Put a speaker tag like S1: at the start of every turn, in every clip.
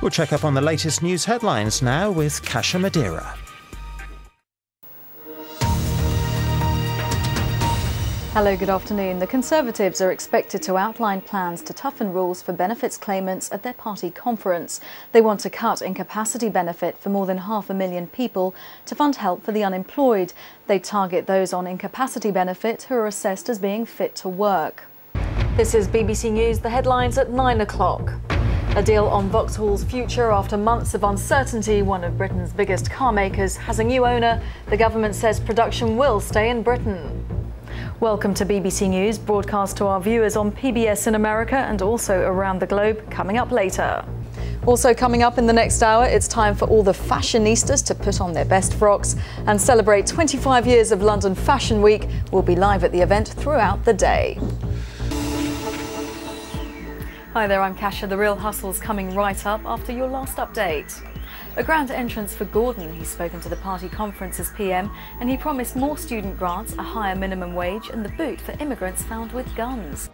S1: We'll check up on the latest news headlines now with Kasia Madera.
S2: Hello, good afternoon. The Conservatives are expected to outline plans to toughen rules for benefits claimants at their party conference. They want to cut incapacity benefit for more than 500,000 people to fund help for the unemployed. They target those on incapacity benefit who are assessed as being fit to work. This is BBC News, the headlines at 9 o'clock. A deal on Vauxhall's future after months of uncertainty. One of Britain's biggest car makers has a new owner. The government says production will stay in Britain. Welcome to BBC News, broadcast to our viewers on PBS in America and also around the globe, coming up later. Also coming up in the next hour, it's time for all the fashionistas to put on their best frocks and celebrate 25 years of London Fashion Week. We'll be live at the event throughout the day. Hi there, I'm Kasia. The real hustle's coming right up after your last update. A grand entrance for Gordon. He's spoken to the party conference as PM and he promised more student grants, a higher minimum wage and the boot for immigrants found with guns.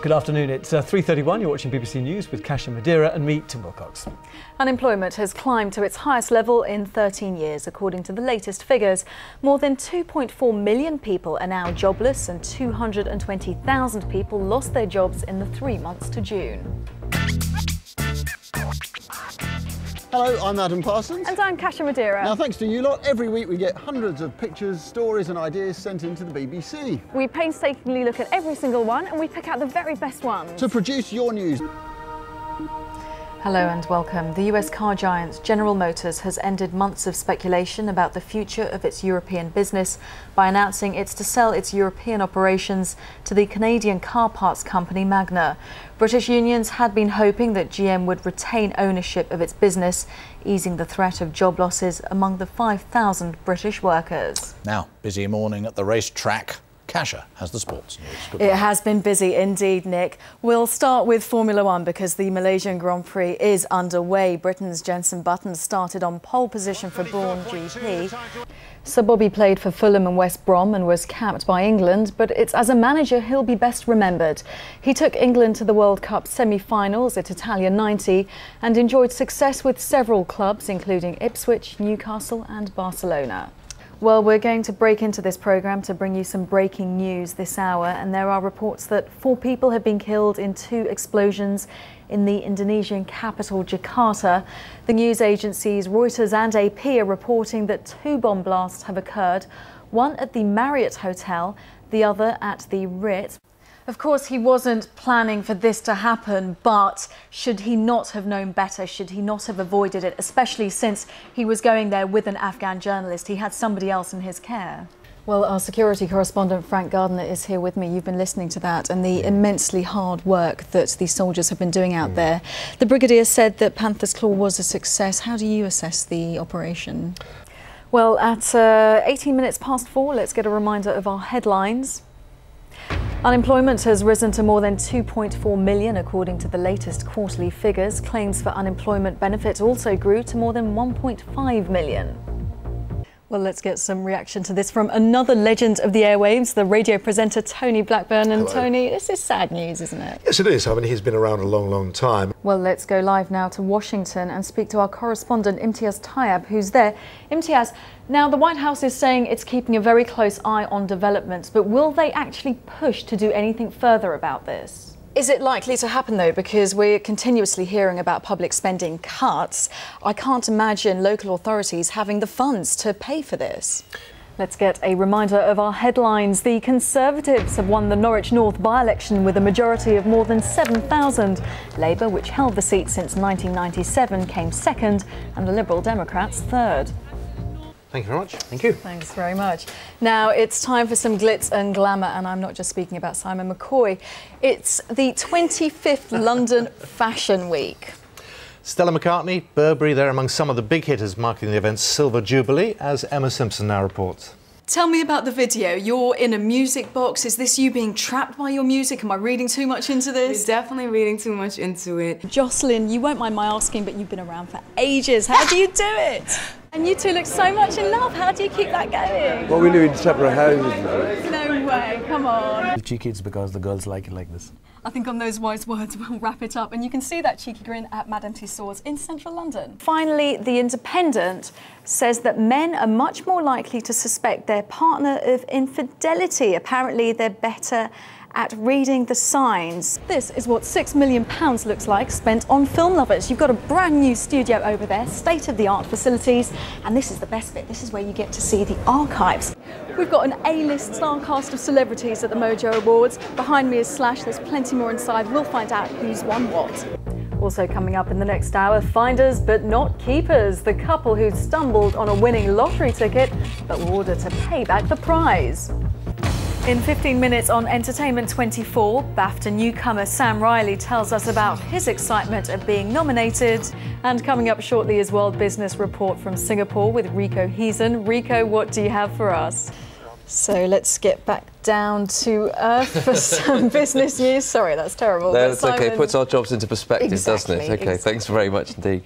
S3: Good afternoon, it's 3:31, you're watching BBC News with Kasia Madera and me, Tim Wilcox.
S2: Unemployment has climbed to its highest level in 13 years, according to the latest figures. More than 2.4 million people are now jobless and 220,000 people lost their jobs in the 3 months to June.
S4: Hello, I'm Adam Parsons.
S2: And I'm Kasia Madera.
S4: Now, thanks to you lot, every week we get hundreds of pictures, stories and ideas sent into the BBC.
S5: We painstakingly look at every single one and we pick out the very best ones.
S4: To produce your news.
S2: Hello and welcome. The US car giant General Motors has ended months of speculation about the future of its European business by announcing it's to sell its European operations to the Canadian car parts company Magna. British unions had been hoping that GM would retain ownership of its business, easing the threat of job losses among the 5,000 British workers.
S6: Now, busy morning at the racetrack. Kasia has the sports news.
S2: It has been busy indeed, Nick. We'll start with Formula One because the Malaysian Grand Prix is underway. Britain's Jenson Button started on pole position for Brawn GP. Sir Bobby played for Fulham and West Brom and was capped by England, but it's as a manager he'll be best remembered. He took England to the World Cup semi-finals at Italia 90 and enjoyed success with several clubs, including Ipswich, Newcastle and Barcelona. Well, we're going to break into this programme to bring you some breaking news this hour, and there are reports that 4 people have been killed in 2 explosions in the Indonesian capital, Jakarta. The news agencies Reuters and AP are reporting that 2 bomb blasts have occurred, one at the Marriott Hotel, the other at the Ritz. Of course, he wasn't planning for this to happen, but should he not have known better? Should he not have avoided it, especially since he was going there with an Afghan journalist? He had somebody else in his care. Well, our security correspondent Frank Gardner is here with me. You've been listening to that and the immensely hard work that these soldiers have been doing out there. The Brigadier said that Panther's Claw was a success. How do you assess the operation? Well, at 18 minutes past 4, let's get a reminder of our headlines. Unemployment has risen to more than 2.4 million according to the latest quarterly figures. Claims for unemployment benefit also grew to more than 1.5 million. Well, let's get some reaction to this from another legend of the airwaves, the radio presenter Tony Blackburn. And
S7: Hello.
S2: Tony, this is sad news, isn't it?
S7: Yes, it is. I mean, he's been around a long, long time.
S2: Well, let's go live now to Washington and speak to our correspondent Imtiaz Tayyab, who's there. Imtiaz, now the White House is saying it's keeping a very close eye on developments, but will they actually push to do anything further about this? Is it likely to happen, though, because we're continuously hearing about public spending cuts? I can't imagine local authorities having the funds to pay for this. Let's get a reminder of our headlines. The Conservatives have won the Norwich North by-election with a majority of more than 7,000. Labour, which held the seat since 1997, came second, and the Liberal Democrats third.
S7: Thank you very much. Thank you.
S2: Thanks very much. Now it's time for some glitz and glamour, and I'm not just speaking about Simon McCoy. It's the 25th London Fashion Week.
S8: Stella McCartney, Burberry, they're among some of the big hitters marking the event's Silver Jubilee, as Emma Simpson now reports.
S2: Tell me about the video. You're in a music box. Is this you being trapped by your music? Am I reading too much into this?
S9: You're definitely reading too much into it.
S2: Jocelyn, you won't mind my asking, but you've been around for ages. How do you do it? And you two look so much in love. How do you keep that going?
S10: Well, we live in separate houses.
S2: No way, come on.
S10: Cheeky, it's because the girls like it like this.
S2: I think on those wise words we'll wrap it up, and you can see that cheeky grin at Madame Tussauds in central London. Finally, The Independent says that men are much more likely to suspect their partner of infidelity. Apparently they're better at reading the signs. This is what £6 million looks like spent on film lovers. You've got a brand new studio over there, state-of-the-art facilities, and this is the best bit. This is where you get to see the archives. We've got an A-list star cast of celebrities at the Mojo Awards. Behind me is Slash. There's plenty more inside. We'll find out who's won what. Also coming up in the next hour, finders but not keepers. The couple who stumbled on a winning lottery ticket but were ordered to pay back the prize. In 15 minutes on Entertainment 24, BAFTA newcomer Sam Riley tells us about his excitement at being nominated. And coming up shortly is World Business Report from Singapore with Rico Heason. Rico, what do you have for us? So let's get back down to earth for some business news. Sorry, that's terrible.
S11: No, it's okay. It puts our jobs into perspective, doesn't it? Okay,
S2: exactly.
S11: Thanks very much indeed.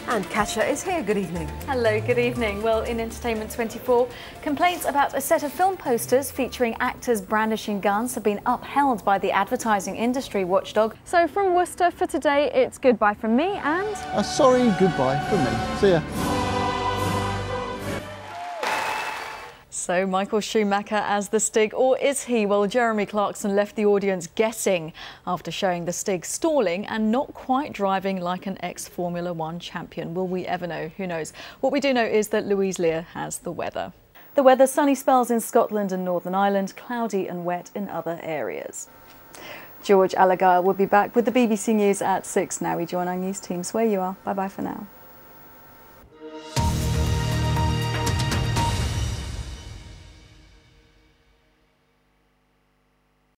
S12: And Kasia is here. Good evening.
S2: Hello, good evening. Well, in Entertainment 24, complaints about a set of film posters featuring actors brandishing guns have been upheld by the advertising industry watchdog. So from Worcester for today, it's goodbye from me and...
S4: A sorry goodbye from me. See ya.
S2: So Michael Schumacher as the Stig, or is he? Well, Jeremy Clarkson left the audience guessing after showing the Stig stalling and not quite driving like an ex-Formula One champion. Will we ever know? Who knows? What we do know is that Louise Lear has the weather. The weather, sunny spells in Scotland and Northern Ireland, cloudy and wet in other areas. George Alagar will be back with the BBC News at 6. Now we join our news teams where you are. Bye-bye for now.